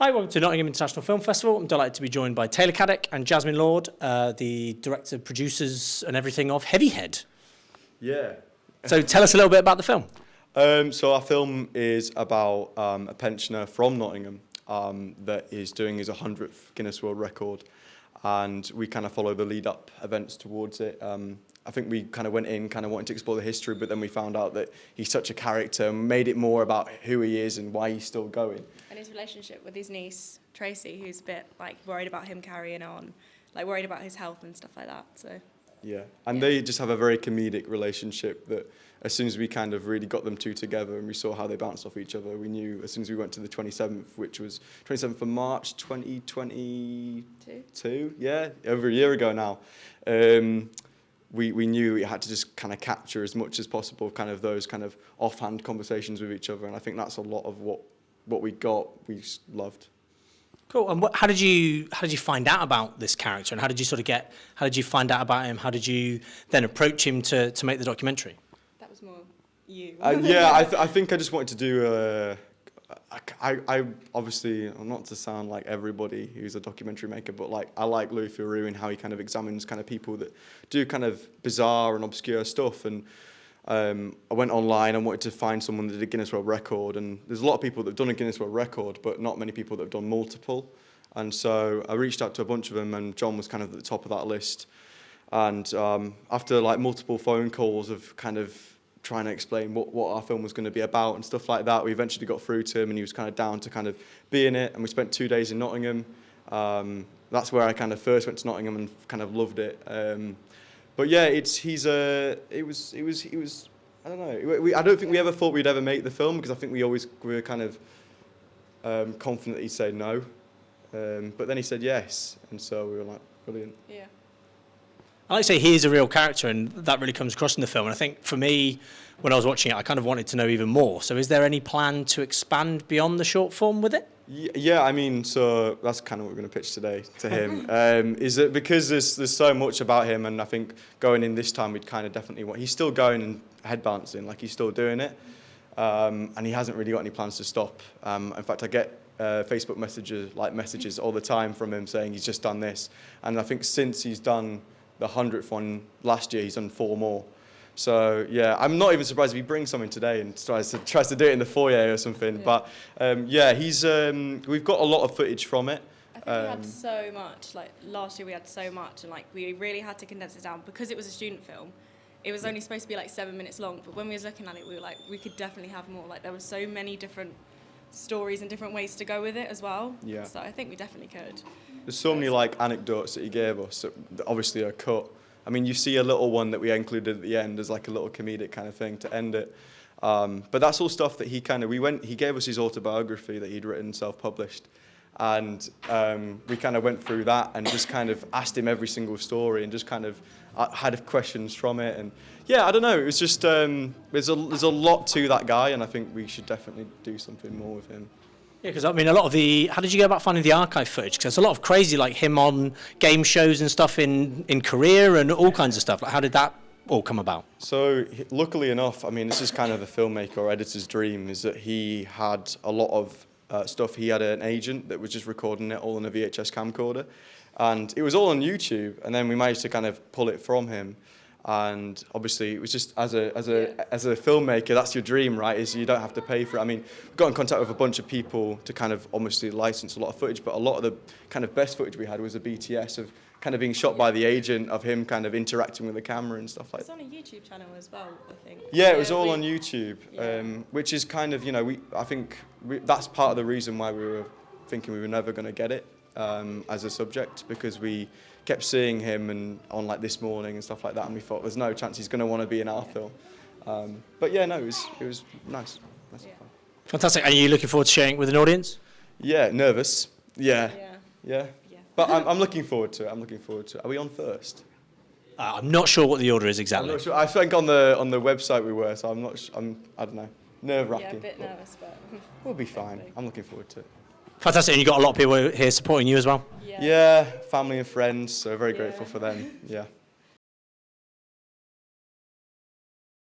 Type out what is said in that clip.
Hi, welcome to Nottingham International Film Festival. I'm delighted to be joined by Taylor Caddick and Jasmine Lord, the director, producers and everything of Heavyhead. Yeah. So tell us a little bit about the film. So our film is about a pensioner from Nottingham that is doing his 100th Guinness World Record, and we kind of follow the lead-up events towards it. I think we kind of went in kind of wanting to explore the history, but then we found out that he's such a character and made it more about who he is and why he's still going. And his relationship with his niece, Tracy, who's a bit like worried about him carrying on, like worried about his health and stuff like that. So. Yeah, and they just have a very comedic relationship that as soon as we kind of really got them two together and we saw how they bounced off each other, we knew as soon as we went to the 27th, which was 27th of March 2022, yeah, over a year ago now, we knew we had to just kind of capture as much as possible kind of those kind of offhand conversations with each other, and I think that's a lot of what we got, we just loved. Cool. And how did you find out about this character, and how did you find out about him? How did you then approach him to make the documentary? That was more you. I think I just wanted to do I obviously, not to sound like everybody who's a documentary maker, but like I like Louis Theroux and how he kind of examines kind of people that do kind of bizarre and obscure stuff, and I went online and wanted to find someone that did a Guinness World Record, and there's a lot of people that have done a Guinness World Record, but not many people that have done multiple. And so I reached out to a bunch of them, and John was kind of at the top of that list. And after like multiple phone calls of kind of trying to explain what our film was going to be about and stuff like that, we eventually got through to him, and he was kind of down to kind of be in it. And we spent 2 days in Nottingham. That's where I kind of first went to Nottingham and kind of loved it. But yeah, it was I don't know. I don't think we ever thought we'd ever make the film, because I think we were kind of confident that he'd say no, but then he said yes, and so we were like, brilliant. Yeah. I like to say he is a real character, and that really comes across in the film. And I think for me, when I was watching it, I kind of wanted to know even more. So is there any plan to expand beyond the short form with it? Yeah, I mean, so that's kind of what we're going to pitch today to him. Is that because there's so much about him, and I think going in this time we'd kind of definitely want. He's still going and head bouncing, like he's still doing it, and he hasn't really got any plans to stop. In fact, I get Facebook messages all the time from him saying he's just done this, and I think since he's done the 100th one last year, he's done 4 more. So yeah, I'm not even surprised if he brings something today and tries to do it in the foyer or something. Yeah. But yeah, we've got a lot of footage from it. I think we had so much. Like last year, we had so much, and like we really had to condense it down because it was a student film. It was only supposed to be like 7 minutes long, but when we was looking at it, we were like, we could definitely have more. Like there were so many different stories and different ways to go with it as well. Yeah. So I think we definitely could. There's so many like anecdotes that he gave us that obviously are cut. I mean, you see a little one that we included at the end as like a little comedic kind of thing to end it. But that's all stuff that he gave us his autobiography that he'd written, self-published. And we kind of went through that and just kind of asked him every single story and just kind of had questions from it. And yeah, I don't know, it was just, there's a lot to that guy, and I think we should definitely do something more with him. Yeah, because I mean, how did you go about finding the archive footage? Because there's a lot of crazy, like him on game shows and stuff in Korea and all kinds of stuff. Like, how did that all come about? So, luckily enough, I mean, this is kind of a filmmaker or editor's dream, is that he had a lot of stuff. He had an agent that was just recording it all on a VHS camcorder. And it was all on YouTube, and then we managed to kind of pull it from him. And obviously, it was just as a filmmaker, that's your dream, right? Is you don't have to pay for it. I mean, we got in contact with a bunch of people to kind of obviously license a lot of footage, but a lot of the kind of best footage we had was a BTS of kind of being shot by the agent, of him kind of interacting with the camera and stuff like that. It's on a YouTube channel as well, I think. Yeah, it was all on YouTube, which is kind of, I think that's part of the reason why we were thinking we were never going to get it as a subject, because we kept seeing him and on like This Morning and stuff like that, and we thought there's no chance he's going to want to be in our film. But yeah, no, it was nice. Fun. Fantastic. Are you looking forward to sharing it with an audience? Yeah, nervous. Yeah. But I'm looking forward to it. Are we on first? I'm not sure what the order is exactly. I'm not sure. I think on the website we were, so I'm not. I don't know. Nerve-wracking. Yeah, a bit nervous, but we'll be fine. I'm looking forward to it. Fantastic, and you got a lot of people here supporting you as well? Yeah, family and friends, so very grateful for them, yeah.